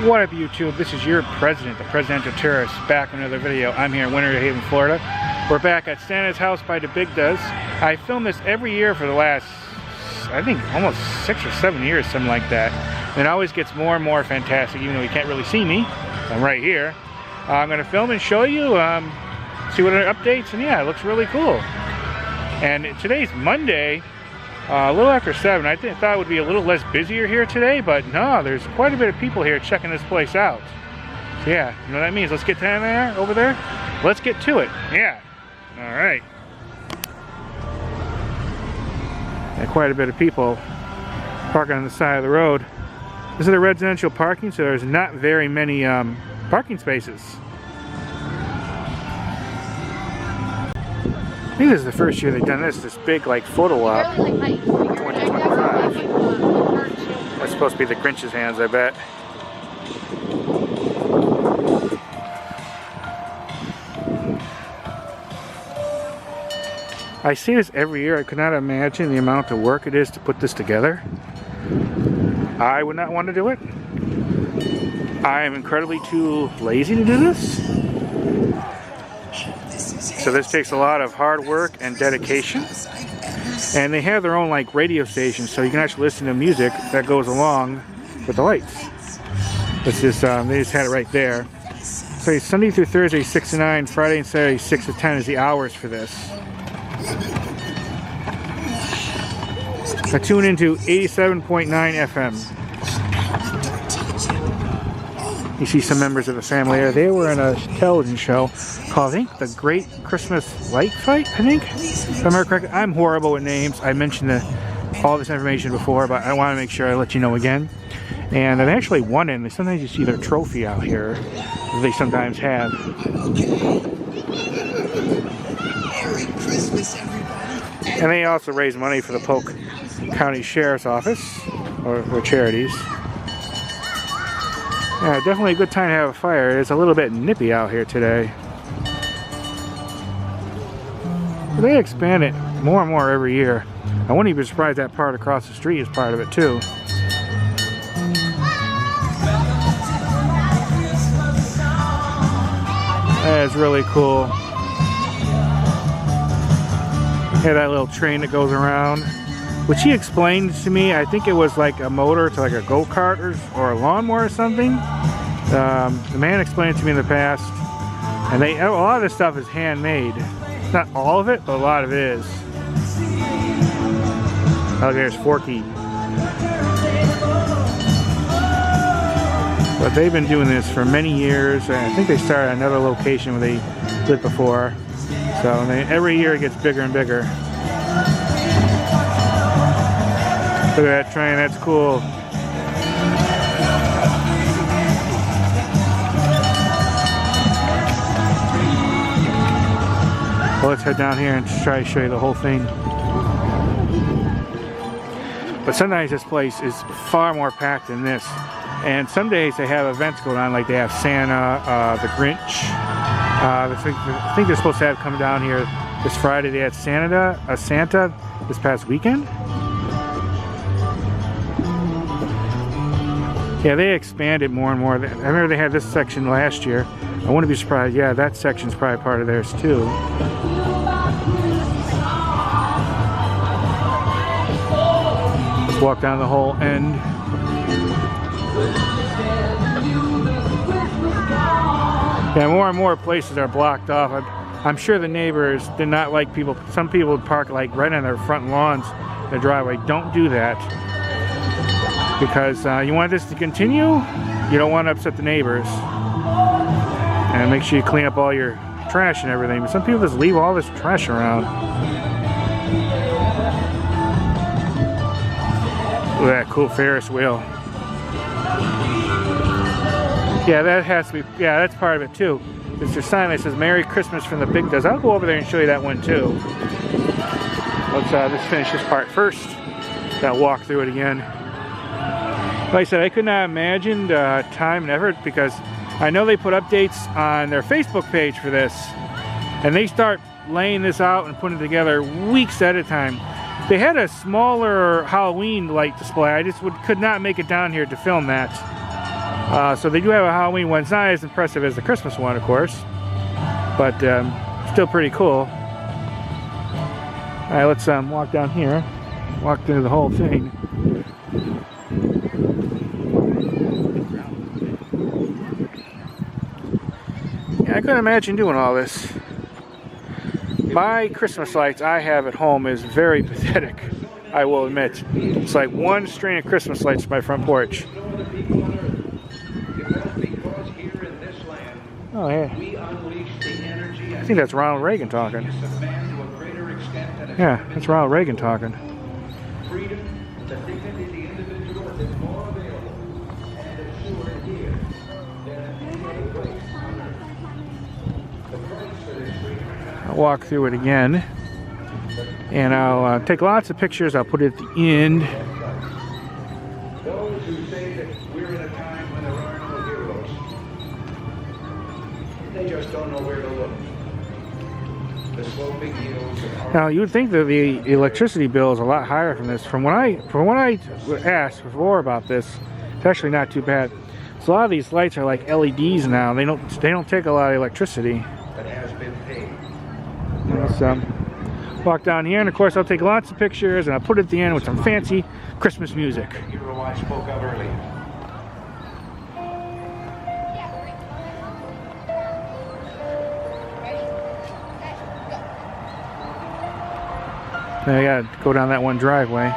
What up, YouTube? This is your president, the presidential tourist, back with another video. I'm here in Winter Haven, Florida. We're back at Santa's house by the Bigdas. I film this every year for the last, I think, almost 6 or 7 years, something like that. And it always gets more and more fantastic, even though you can't really see me. I'm right here. I'm going to film and show you, see what are updates, and yeah, it looks really cool. And today's Monday. A little after 7. I thought it would be a little less busier here today, but no, there's quite a bit of people here checking this place out. So yeah, you know what that means. Let's get down there, over there. Let's get to it. Yeah. All right. And quite a bit of people parking on the side of the road. This is a residential parking, so there's not very many parking spaces. I think this is the first year they've done this big like photo op. 2025. That's supposed to be the Grinch's hands, I bet. I see this every year. I could not imagine the amount of work it is to put this together. I would not want to do it. I am incredibly too lazy to do this. So this takes a lot of hard work and dedication. And they have their own like radio station, so you can actually listen to music that goes along with the lights. It's just, they just had it right there. So it's Sunday through Thursday 6 to 9, Friday and Saturday 6 to 10 is the hours for this. I tune into 87.9 FM. You see some members of the family there. They were in a television show called, I think, The Great Christmas Light Fight, I think. If I remember correctly. I'm horrible with names. I mentioned all this information before, but I want to make sure I let you know again. And they actually won it. And sometimes you see their trophy out here. They sometimes have. Merry Christmas, everybody. And they also raise money for the Polk County Sheriff's Office, or for charities. Yeah, definitely a good time to have a fire. It's a little bit nippy out here today. They expand it more and more every year. I wouldn't even be surprised that part across the street is part of it too. That's really cool. Yeah, that little train that goes around. Which he explained to me, I think it was like a motor to like a go-kart or a lawnmower or something. The man explained it to me in the past. And a lot of this stuff is handmade. Not all of it, but a lot of it is. Oh, there's Forky. But they've been doing this for many years. I think they started at another location where they lived before. So every year it gets bigger and bigger. Look at that train, that's cool. Well, let's head down here and try to show you the whole thing. But sometimes this place is far more packed than this. And some days they have events going on, like they have Santa, the Grinch. I think they're supposed to have come down here this Friday. They had Santa this past weekend. Yeah, they expanded more and more. I remember they had this section last year. I wouldn't be surprised. Yeah, that section's probably part of theirs too. Let's walk down the whole end. Yeah, more and more places are blocked off. I'm sure the neighbors did not like people. Some people would park like right on their front lawns, their driveway. Don't do that. Because you want this to continue, you don't want to upset the neighbors. And make sure you clean up all your trash and everything. But some people just leave all this trash around. Look at that cool Ferris wheel. Yeah, that has to be, yeah, that's part of it too. There's a sign that says Merry Christmas from the Bigdas. I'll go over there and show you that one too. Let's finish this part first. I'll walk through it again. Like I said, I could not imagine the time and effort, because I know they put updates on their Facebook page for this, and they start laying this out and putting it together weeks at a time. They had a smaller Halloween light display. I just could not make it down here to film that. So they do have a Halloween one. It's not as impressive as the Christmas one, of course, but still pretty cool. All right, let's walk down here, walk through the whole thing. Yeah, I couldn't imagine doing all this. My Christmas lights I have at home is very pathetic, I will admit. It's like one string of Christmas lights to my front porch. Oh, yeah. I think that's Ronald Reagan talking. Yeah, that's Ronald Reagan talking. I'll walk through it again, and I'll take lots of pictures. I'll put it at the end. Those who say that we're in a time when there are no heroes, they just don't know where to look. The sloping hills are... Now, you would think that the electricity bill is a lot higher from this. From what I asked before about this, it's actually not too bad. So a lot of these lights are like LEDs now. They don't take a lot of electricity. that has been paid. Let's walk down here, and of course I'll take lots of pictures, and I'll put it at the end with some fancy Christmas music. The hero I spoke of earlier. Now I gotta go down that one driveway.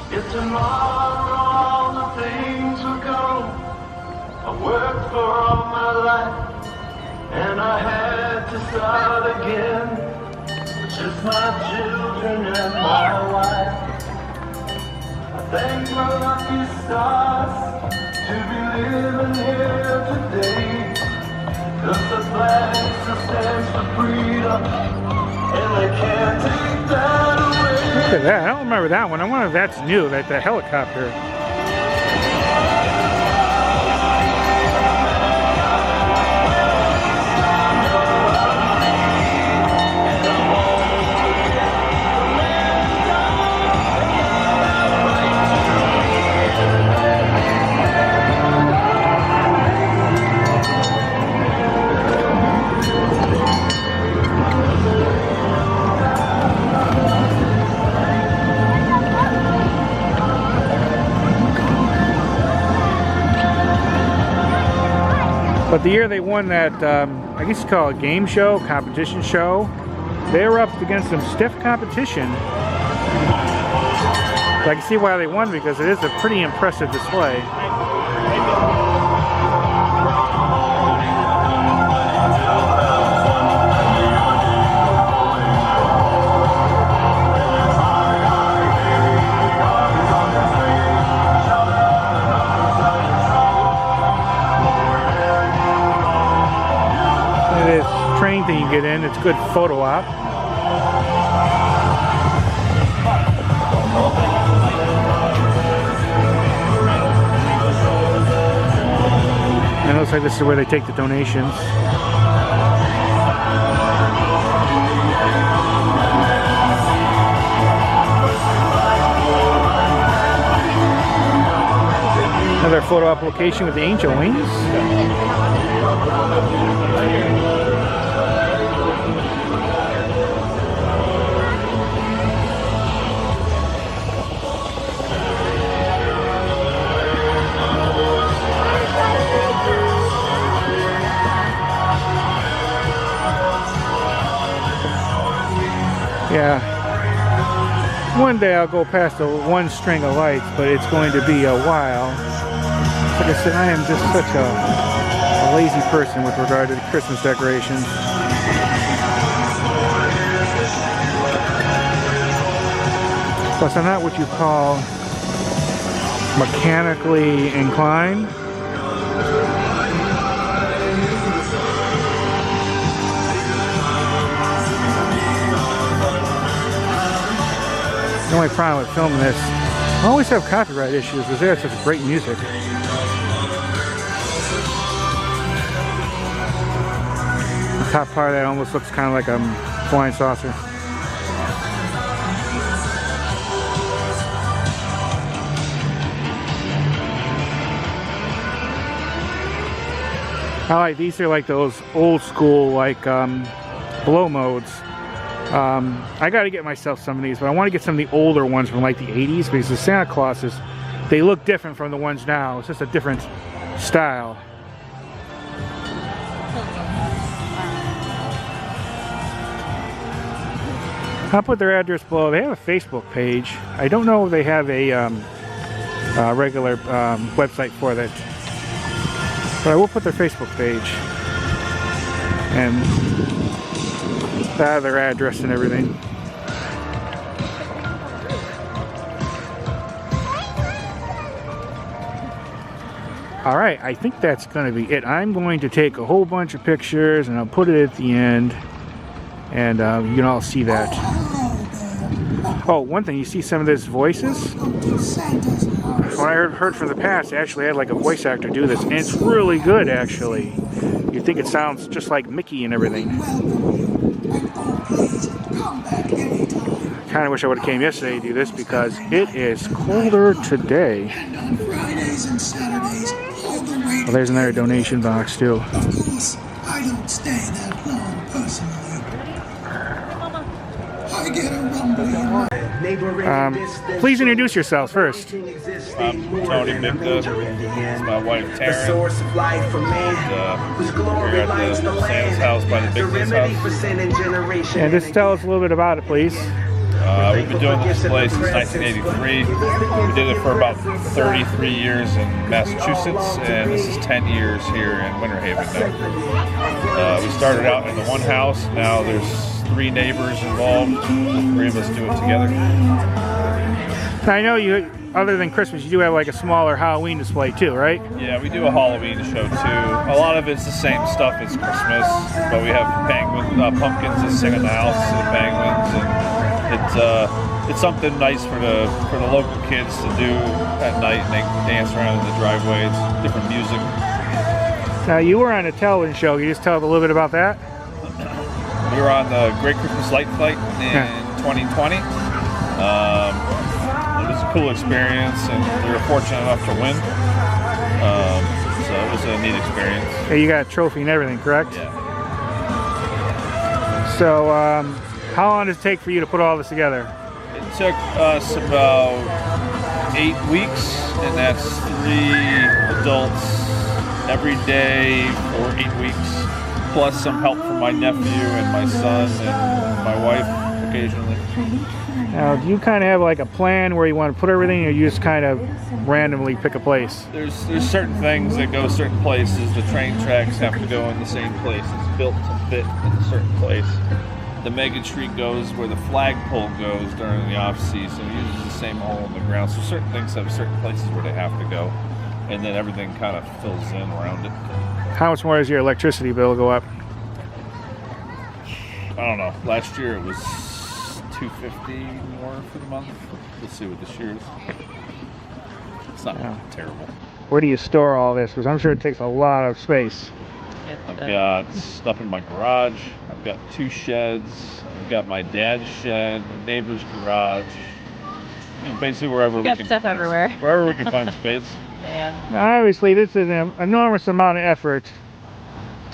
If tomorrow all the things will go, I worked for all my life, and I had to start again. Just my children and my wife. I thank my lucky stars to be living here today. 'Cause the flag still stands for freedom, and they can't take that away. Look at that. I don't remember that one. I wonder if that's new, like the helicopter. But the year they won that, I guess you call it a game show, competition show, they were up against some stiff competition. So I can see why they won, because it is a pretty impressive display. Train thing you get in, it's good photo op. And it looks like this is where they take the donations. Another photo op location with the angel wings. Yeah, one day I'll go past the one string of lights, but it's going to be a while. Like I said, I am just such a lazy person with regard to the Christmas decorations. Plus, I'm not what you call mechanically inclined. The only problem with filming this, I always have copyright issues because they have such great music. The top part of that almost looks kind of like a flying saucer. I like these are like those old school like blow modes. I got to get myself some of these, but I want to get some of the older ones from like the 80s because the Santa Clauses, they look different from the ones now. It's just a different style. I'll put their address below. They have a Facebook page. I don't know if they have a regular website for that, but I will put their Facebook page and their address and everything. All right, I think that's going to be it. I'm going to take a whole bunch of pictures and I'll put it at the end, and you can all see that. Oh, one thing, you see some of these voices? When I heard from the past, they actually had like a voice actor do this, and it's really good actually. You'd think it sounds just like Mickey and everything. Kind of wish I would have came yesterday to do this because it is colder today. Well, there's another donation box too. Of course, I don't stay that long personally. I get a rumbly in my please introduce yourselves first. I'm Tony Bigda. It's my wife Taryn. We're at the Santa's house by the Bigda's house. And just tell us a little bit about it, please. We've been doing this place since 1983. We did it for about 33 years in Massachusetts, and this is 10 years here in Winter Haven now. We started out in the one house. Now there's 3 neighbors involved. The 3 of us do it together. Now, I know you, other than Christmas, you do have like a smaller Halloween display too, right? Yeah, we do a Halloween show too. A lot of it's the same stuff as Christmas, but we have pumpkins that sing in the house, the penguins, and it's something nice for the local kids to do at night, and they dance around in the driveway. It's different music. Now, you were on a television show. Can you just tell us a little bit about that? We were on the Great Christmas Light Flight in 2020. It was a cool experience, and we were fortunate enough to win. So it was a neat experience. Hey, you got a trophy and everything, correct? Yeah. So, how long does it take for you to put all this together? It took us about 8 weeks, and that's 3 adults every day for 8 weeks, plus some help from my nephew and my son and my wife occasionally. Now, do you kind of have like a plan where you want to put everything, or you just kind of randomly pick a place? There's certain things that go certain places. The train tracks have to go in the same place. It's built to fit in a certain place. The mega tree goes where the flagpole goes during the off season. It uses the same hole in the ground. So certain things have certain places where they have to go, and then everything kind of fills in around it. How much more does your electricity bill go up? I don't know. Last year it was $250 more for the month. Let's see what this year is. It's not terrible. Where do you store all this? Because I'm sure it takes a lot of space. I've got stuff in my garage. I've got 2 sheds. I've got my dad's shed, the neighbor's garage. You know, basically wherever we can. Stuff everywhere. Wherever we can find space. Yeah. Now, obviously, this is an enormous amount of effort.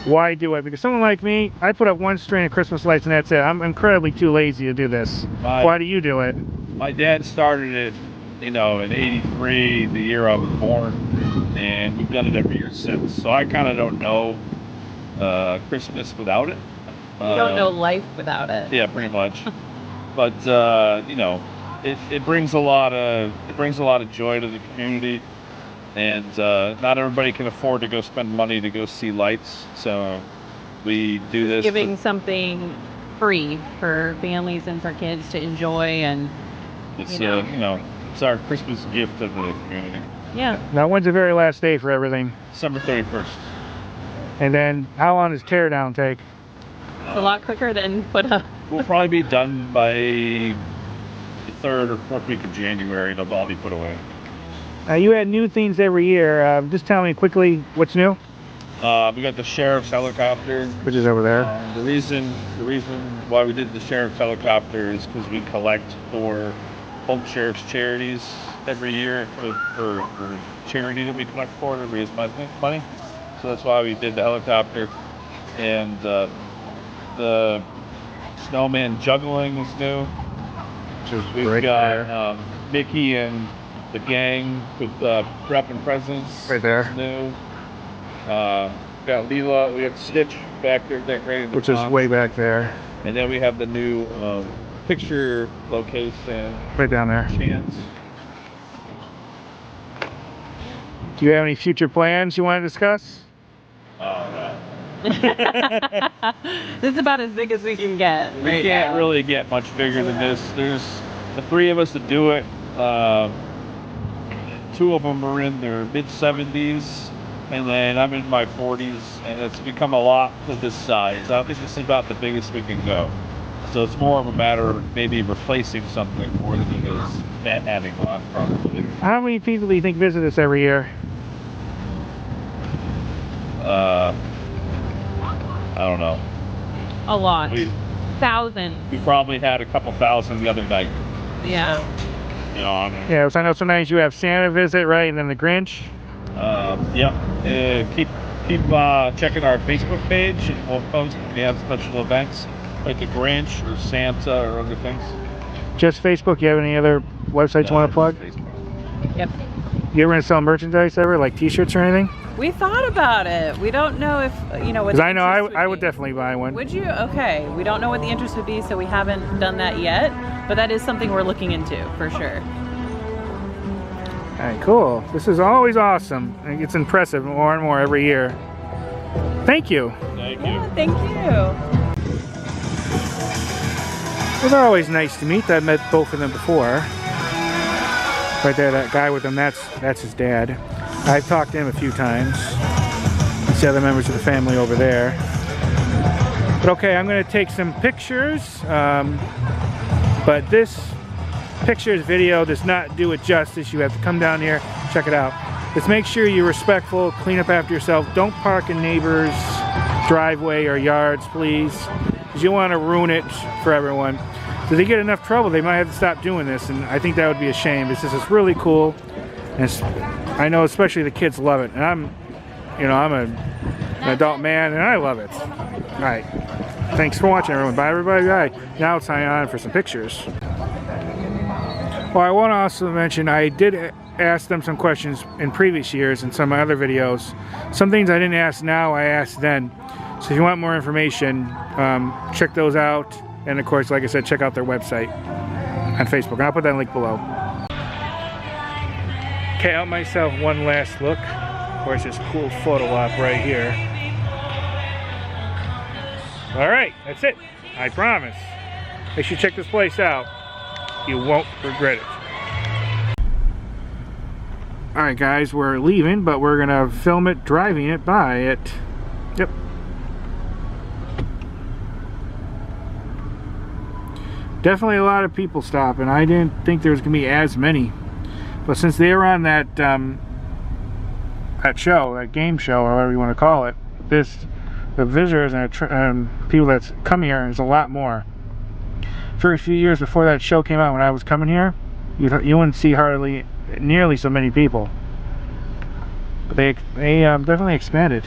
Why do it? Because someone like me, I put up 1 string of Christmas lights and that's it. I'm incredibly too lazy to do this. Why do you do it? My dad started it, in '83, the year I was born, and we've done it every year since. So I kind of don't know Christmas without it. You don't know life without it. Yeah, pretty much. But it brings a lot of joy to the community. And not everybody can afford to go spend money to go see lights, so we do this. Giving something free for families and for kids to enjoy, and it's it's our Christmas gift to the community. Yeah. Now, when's the very last day for everything? December 31st. And then, how long does teardown take? It's a lot quicker than put up. We'll probably be done by the 3rd or 4th week of January. It'll all be put away. You add new things every year. Just tell me quickly what's new. We got the sheriff's helicopter, which is over there. The reason why we did the sheriff's helicopter is because we collect for Polk Sheriff's charities every year for charity that we collect for to raise money. so that's why we did the helicopter. And the snowman juggling is new. We've Right got there. Mickey and the gang with repping presents. Right there. Is new. Got Leela. We have Stitch back there decorating the Which is box. way back there. And then we have the new picture location. Right down there. Chance. Do you have any future plans you want to discuss? This is about as big as we can get. We can't really get much bigger than this. There's the three of us to do it. Two of them are in their mid-70s, and then I'm in my 40s, and it's become a lot for this size. I think this is about the biggest we can go. So it's more of a matter of maybe replacing something more than it is adding on, probably. How many people do you think visit us every year? I don't know. A lot. We Thousands. probably had a couple thousand the other night. Yeah. You know, I mean, Yeah, so I know sometimes you have Santa visit, right? And then the Grinch. Yep. Keep checking our Facebook page, and we'll post when we have special events like the Grinch or Santa or other things. Just Facebook. You have any other websites you want to plug? Facebook. Yep. You ever gonna sell merchandise ever, like T-shirts or anything? We thought about it. We don't know if, you know, what Because the I know interest I would be. definitely buy one. Would you? Okay. We don't know what the interest would be, so we haven't done that yet. But that is something we're looking into, for sure. All right, cool. This is always awesome. It gets impressive more and more every year. Thank you. Thank you. Yeah, thank you. Well, they're always nice to meet. I've met both of them before. Right there, that guy with him, that's his dad. I've talked to him a few times. It's the other members of the family over there. But okay, I'm going to take some pictures. But this pictures video does not do it justice. You have to come down here, check it out. Just make sure you're respectful, clean up after yourself. Don't park in neighbors' driveway or yards, please. Because you want to ruin it for everyone. So they get enough trouble, they might have to stop doing this, and I think that would be a shame. It's really cool, and I know especially the kids love it. And I'm an adult man, and I love it. All right, thanks for watching, everyone. Bye, everybody. Bye. Now it's time on for some pictures. Well, I want to also mention I did ask them some questions in previous years in some other videos. Some things I didn't ask now, I asked then. So if you want more information, check those out. And of course, like I said, check out their website on Facebook. And I'll put that link below. Okay, out myself one last look. Of course, this cool photo op right here. All right, that's it. I promise. Make sure you check this place out. You won't regret it. All right, guys, we're leaving, but we're gonna film it driving it by it. Yep. Definitely a lot of people stopping. I didn't think there was gonna be as many, but since they were on that that show, that game show, or whatever you want to call it, the visitors and people that's come here is a lot more. For a few years before that show came out, when I was coming here, you wouldn't see hardly nearly so many people. But they definitely expanded.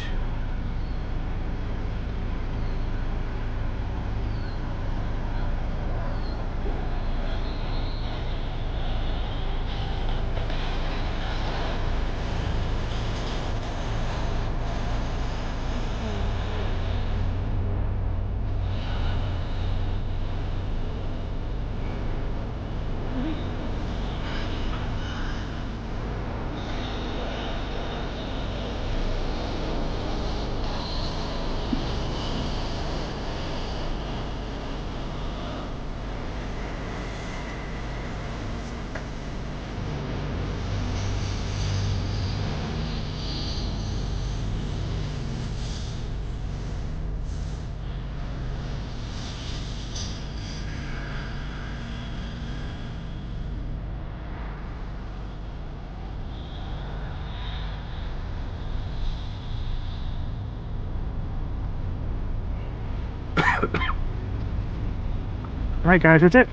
Alright guys, that's it.